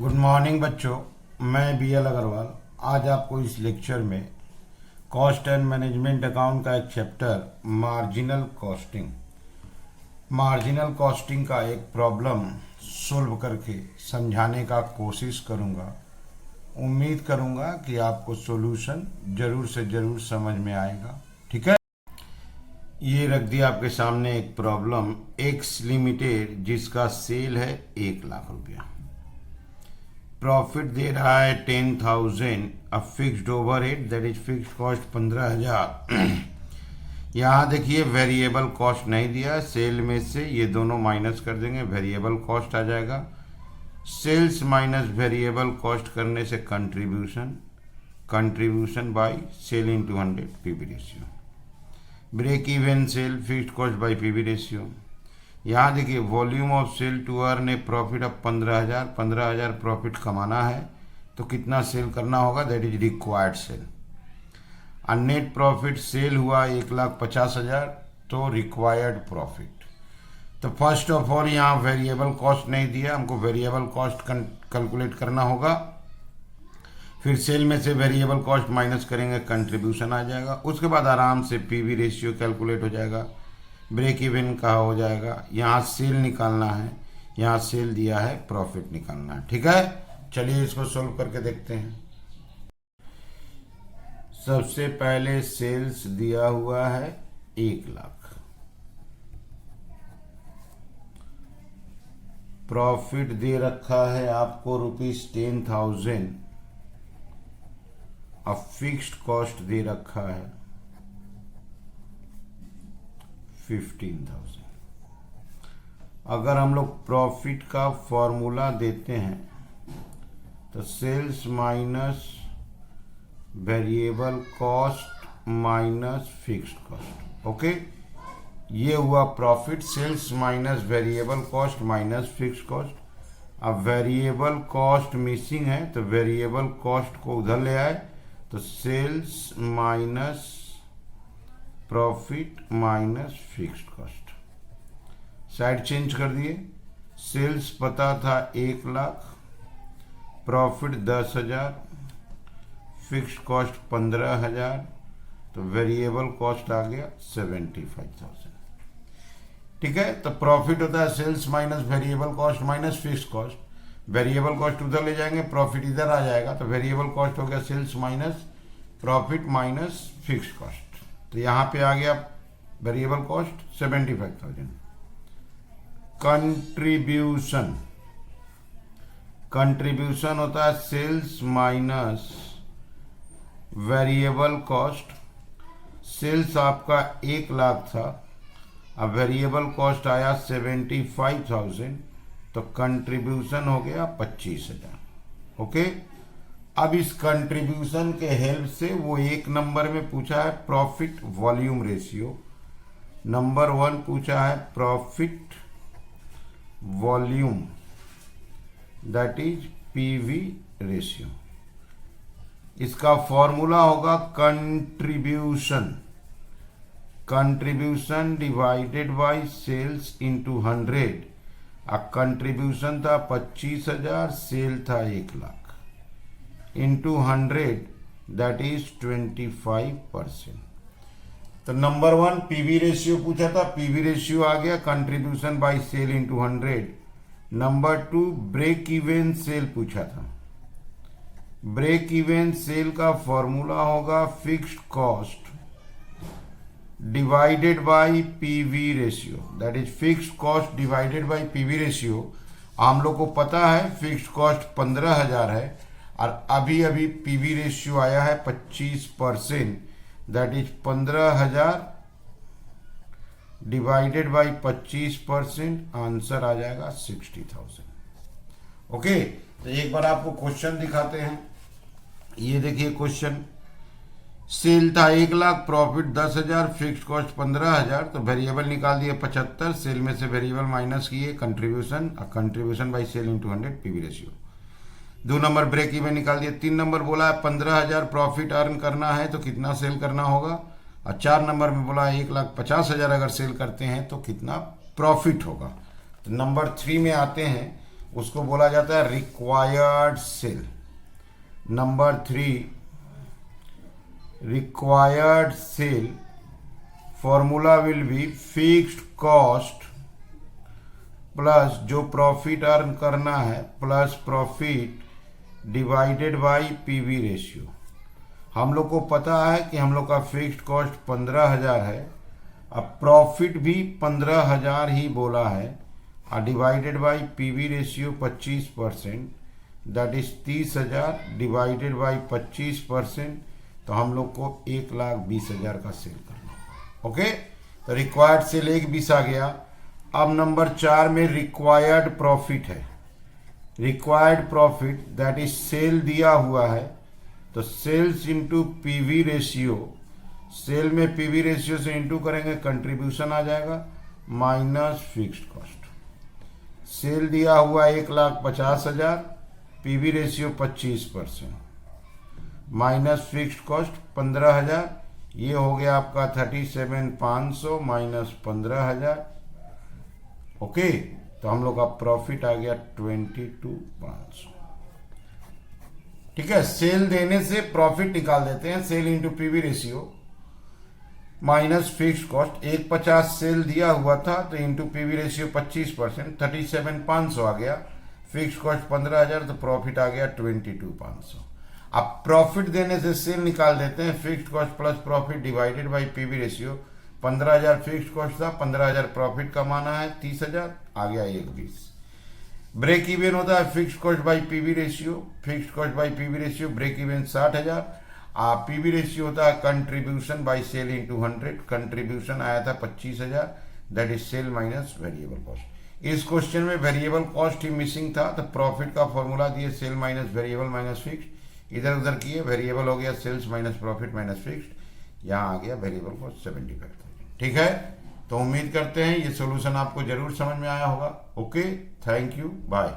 Good morning बच्चों, मैं BL Agarwal आज आपको इस लेक्चर में कॉस्ट एंड मैनेजमेंट अकाउंट का एक चैप्टर मार्जिनल कॉस्टिंग का एक प्रॉब्लम सोल्व करके समझाने का कोशिश करूंगा। उम्मीद करूंगा कि आपको सॉल्यूशन जरूर से जरूर समझ में आएगा। ठीक है, ये रख दिया आपके सामने एक प्रॉब्लम। एक्स लिमिटेड जिसका सेल है 1,00,000 रुपया, प्रॉफिट दे रहा है 10,000, अब fixed overhead that is fixed cost 15,000। यहाँ देखिए वेरिएबल कॉस्ट नहीं दिया, सेल में से ये दोनों माइनस कर देंगे, वेरिएबल कॉस्ट आ जाएगा। सेल्स माइनस वेरिएबल कॉस्ट करने से contribution by sale into 100 PV ratio. Break even sale fixed cost by PV ratio. यहाँ देखिए volume of sale to earn a profit of 15,000 profit कमाना है तो कितना सेल करना होगा, दैट इज रिक्वायर्ड सेल। और नेट प्रॉफिट सेल हुआ 1,50,000 तो रिक्वायर्ड प्रॉफिट। तो फर्स्ट ऑफ ऑल यहाँ वेरिएबल कॉस्ट नहीं दिया, हमको वेरिएबल कॉस्ट कैलकुलेट करना होगा। फिर सेल में से वेरिएबल कॉस्ट माइनस करेंगे, कंट्रीब्यूशन आ जाएगा। उसके बाद आराम से पीवी रेशियो कैलकुलेट हो जाएगा, ब्रेक इवन का हो जाएगा। यहाँ सेल निकालना है, यहाँ सेल दिया है, प्रॉफिट निकालना है। ठीक है, चलिए इसको सोल्व करके देखते हैं। सबसे पहले सेल्स दिया हुआ है 1,00,000, प्रॉफिट दे रखा है आपको ₹10,000, अब फिक्स्ड कॉस्ट दे रखा है 15,000। अगर हम लोग प्रॉफिट का फॉर्मूला देते हैं तो sales minus variable cost minus fixed cost. Okay, ये हुआ profit, sales minus variable cost minus fixed cost. अब वेरिएबल कॉस्ट मिसिंग है तो वेरिएबल कॉस्ट को उधर ले आए तो sales minus profit minus fixed cost, side change कर दिए। सेल्स पता था 1,00,000, प्रॉफिट 10,000, फिक्स्ड कॉस्ट 15,000, तो वेरिएबल कॉस्ट आ गया 75,000। ठीक है, तो प्रॉफिट होता है sales minus variable cost minus fixed cost. Variable cost उधर ले जाएंगे, प्रॉफिट इधर आ जाएगा, तो वेरिएबल कॉस्ट हो गया sales minus profit minus fixed cost. तो यहाँ पे आ गया वेरिएबल कॉस्ट 75,000। कंट्रीब्यूशन होता है sales minus variable cost. Sales आपका 1,00,000 था, अब वेरिएबल कॉस्ट आया 75,000, तो कंट्रीब्यूशन हो गया 25,000। ओके, अब इस कंट्रीब्यूशन के हेल्प से वो एक नंबर में पूछा है प्रॉफिट वॉल्यूम रेशियो, नंबर 1 पूछा है profit volume that is PV ratio. इसका फॉर्मूला होगा contribution divided by sales into 100। Contribution था 25,000, सेल था 1,00,000 इंटू 100 दैट इज 25%। तो नंबर 1 पीवी रेशियो पूछा था, पीवी रेशियो आ गया, contribution by sale into 100। Number 2 break even sale पूछा था। ब्रेक इवन सेल का फॉर्मूला होगा fixed cost divided by PV ratio, that is fixed cost divided by PV ratio. हम लोग को पता है फिक्स्ड कॉस्ट 15,000 है और अभी अभी पीवी रेशियो आया है 25%, that is 15,000 divided by 25%, answer आ जाएगा 60,000। ओके, तो एक बार आपको क्वेश्चन दिखाते हैं। ये देखिए क्वेश्चन, सेल था 1,00,000, प्रॉफिट 10,000, फिक्स्ड कॉस्ट 15,000, तो वेरिएबल निकाल दिए 75, सेल में से वेरिएबल माइनस किए, contribution by sale into 100 PV ratio. 2 number break even निकाल दिए। 3 नंबर बोला है 15,000 प्रॉफिट अर्न करना है तो कितना सेल करना होगा, और 4 नंबर में बोला 1,50,000 अगर सेल करते हैं तो कितना प्रॉफिट होगा। तो नंबर 3 में आते हैं उसको बोला जाता है required sale. Number 3, required sale formula will be fixed cost plus जो प्रॉफिट अर्न करना है plus profit divided by PV ratio. हम लोग को पता है कि हम लोग का फिक्स्ड कॉस्ट 15,000 है, अब प्रॉफिट भी 15,000 ही बोला है, और divided by PV ratio 25%, that is 30,000 divided by 25%, तो हम लोग को 1,20,000 का सेल करना। ओके, तो रिक्वायर्ड सेल 1,20 आ गया। अब नंबर 4 में रिक्वायर्ड प्रॉफिट है। Required profit that is sale दिया हुआ है, तो sales into PV ratio, sale में पीवी रेशियो से इंटू करेंगे कंट्रीब्यूशन आ जाएगा माइनस फिक्स्ड कॉस्ट। सेल दिया हुआ 1,50,000, PV ratio 25% minus fixed cost 15,000, ये हो गया आपका 37,500 माइनस 15,000। ओके, तो हम लोग का प्रॉफिट आ गया 22,500। ठीक है, सेल देने से प्रॉफिट निकाल देते हैं, sale into PV ratio minus fixed cost. 1,50 sale दिया हुआ था तो इंटू पीवी रेशियो 25%, 37,500 आ गया। फिक्स्ड कॉस्ट 15,000, तो प्रॉफिट आ गया 22,500। अब प्रॉफिट देने से सेल निकाल देते हैं, fixed cost plus profit divided by PV ratio. 15,000 fixed cost था, 15,000 प्रॉफिट कमाना है, 30,000 आ गया 1,20। ब्रेक इवन होता है fixed cost by PV ratio, fixed cost by PV ratio, break even 60,000। PV ratio होता है contribution by sale into 100, contribution आया था 25,000, that is sale minus variable cost. इस क्वेश्चन में वेरिएबल कॉस्ट ही मिसिंग था, तो प्रॉफिट का फॉर्मूला दिए sale minus variable minus fixed, इधर उधर किए, वेरिएबल हो गया sales minus profit minus fixed, यहाँ आ गया वेरिएबल कॉस्ट 75,000। ठीक है, तो उम्मीद करते हैं ये सॉल्यूशन आपको जरूर समझ में आया होगा। Okay, thank you, bye.